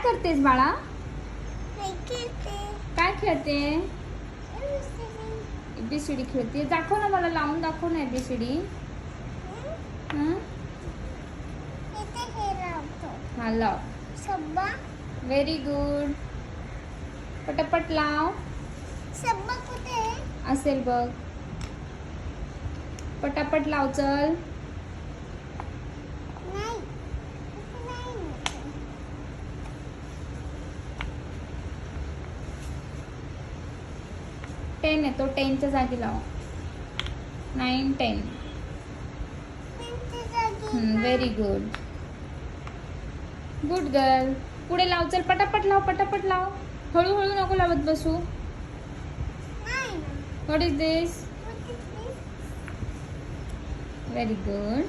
करतेस बाळा? काय खेळते? एबीसीडी खेळते. दाखव ना मला, लावून दाखव ना एबीसीडी. हा लाव. Very good. पटापट लाव. कुठे असेल बघ. पटापट लाव चल. नाही 10 आहे तो, 10च्या जागी लाव. 9 10. Very good. Good girl. पुढे लाव चल, पटापट लाव, पटापट लाव. हळूहळू नको लावत बसू. What is this? Very good.